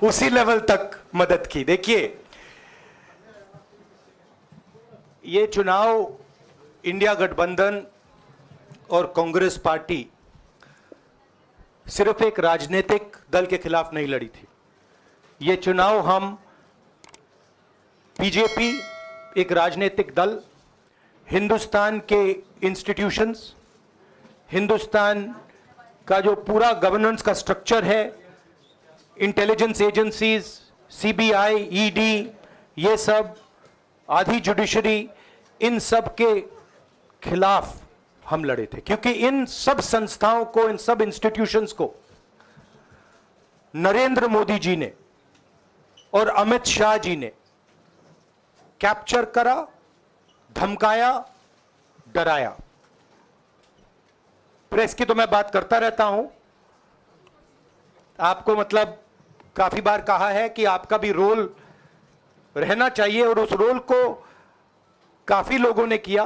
उसी लेवल तक मदद की। देखिए, ये चुनाव इंडिया गठबंधन और कांग्रेस पार्टी सिर्फ एक राजनीतिक दल के खिलाफ नहीं लड़ी थी। ये चुनाव हम बीजेपी, एक राजनीतिक दल, हिंदुस्तान के इंस्टीट्यूशंस, हिंदुस्तान का जो पूरा गवर्नेंस का स्ट्रक्चर है, इंटेलिजेंस एजेंसीज, सीबीआई, ईडी, ये सब, आधी जुडिशरी, इन सब के खिलाफ हम लड़े थे। क्योंकि इन सब संस्थाओं को, इन सब इंस्टीट्यूशंस को नरेंद्र मोदी जी ने और अमित शाह जी ने कैप्चर करा, धमकाया, डराया। प्रेस की तो मैं बात करता रहता हूं, आपको मतलब काफी बार कहा है कि आपका भी रोल रहना चाहिए, और उस रोल को काफी लोगों ने किया,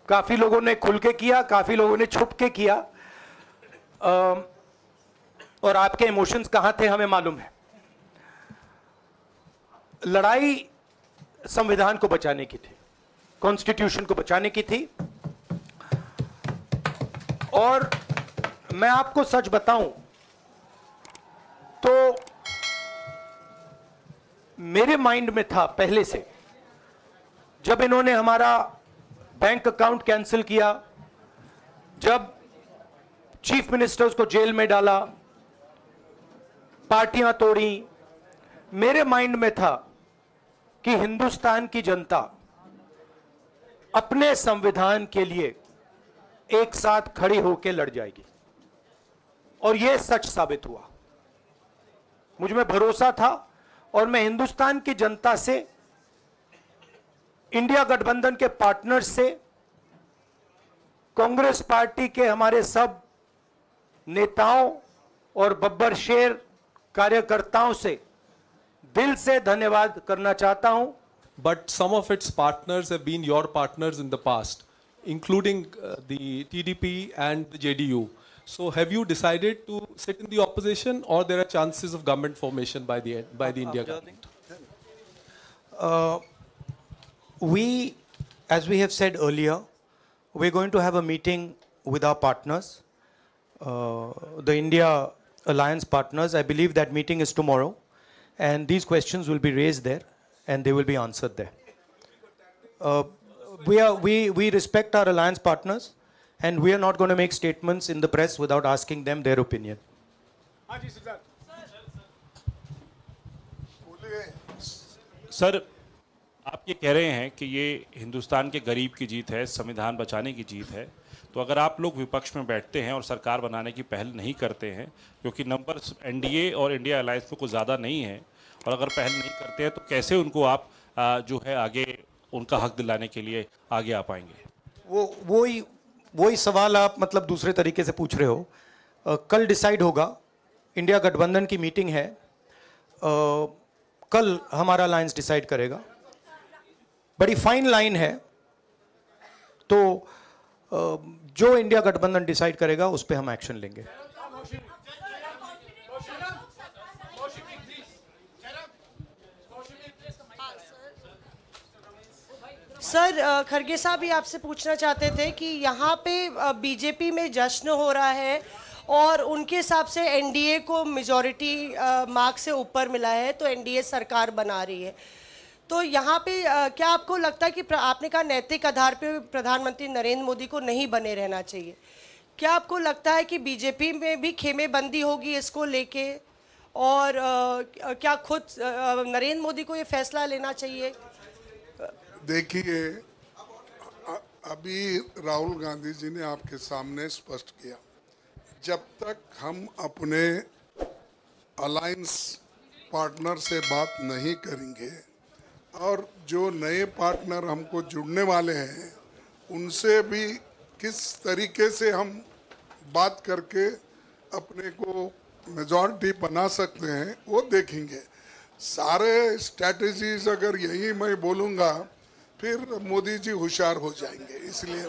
काफी लोगों ने खुल के किया, काफी लोगों ने छुप के किया, और आपके इमोशंस कहां थे हमें मालूम है। लड़ाई संविधान को बचाने की थी, कॉन्स्टिट्यूशन को बचाने की थी। और मैं आपको सच बताऊं तो मेरे माइंड में था पहले से, जब इन्होंने हमारा बैंक अकाउंट कैंसिल किया, जब चीफ मिनिस्टर्स को जेल में डाला, पार्टियां तोड़ी, मेरे माइंड में था कि हिंदुस्तान की जनता अपने संविधान के लिए एक साथ खड़ी होकर लड़ जाएगी, और यह सच साबित हुआ। मुझ में भरोसा था, और मैं हिंदुस्तान की जनता से, इंडिया गठबंधन के पार्टनर्स से, कांग्रेस पार्टी के हमारे सब नेताओं और बब्बर शेर कार्यकर्ताओं से दिल से धन्यवाद करना चाहता हूं। But some of its partners have been your partners in the past, including the TDP and the JDU. So have you decided to sit in the opposition, or there are chances of government formation by the India government? We, as we have said earlier, we're going to have a meeting with our partners, the India Alliance partners. I believe that meeting is tomorrow, and these questions will be raised there, and they will be answered there. We respect our alliance partners, and we are not going to make statements in the press without asking them their opinion. Sir, आप ये कह रहे हैं कि ये हिंदुस्तान के गरीब की जीत है, संविधान बचाने की जीत है, तो अगर आप लोग विपक्ष में बैठते हैं और सरकार बनाने की पहल नहीं करते हैं, क्योंकि नंबर्स एनडीए और इंडिया अलायंस में कुछ ज़्यादा नहीं है, और अगर पहल नहीं करते हैं तो कैसे उनको आप जो है आगे उनका हक दिलाने के लिए आगे आ पाएंगे? वही सवाल आप मतलब दूसरे तरीके से पूछ रहे हो। कल डिसाइड होगा, इंडिया गठबंधन की मीटिंग है, कल हमारा अलायंस डिसाइड करेगा। बड़ी फाइन लाइन है, तो जो इंडिया गठबंधन डिसाइड करेगा उस पर हम एक्शन लेंगे। सर, खड़गे साहब भी आपसे पूछना चाहते थे कि यहाँ पे बीजेपी में जश्न हो रहा है और उनके हिसाब से एनडीए को मेजॉरिटी मार्क से ऊपर मिला है, तो एनडीए सरकार बना रही है। तो यहाँ पे क्या आपको लगता है कि आपने कहा नैतिक आधार पे प्रधानमंत्री नरेंद्र मोदी को नहीं बने रहना चाहिए, क्या आपको लगता है कि बीजेपी में भी खेमेबंदी होगी इसको लेके, और क्या खुद नरेंद्र मोदी को ये फैसला लेना चाहिए? देखिए, अभी राहुल गांधी जी ने आपके सामने स्पष्ट किया, जब तक हम अपने अलायंस पार्टनर से बात नहीं करेंगे और जो नए पार्टनर हमको जुड़ने वाले हैं उनसे भी किस तरीके से हम बात करके अपने को मेजॉरिटी बना सकते हैं वो देखेंगे। सारे स्ट्रैटेजीज अगर यही मैं बोलूँगा फिर मोदी जी होशियार हो जाएंगे, इसलिए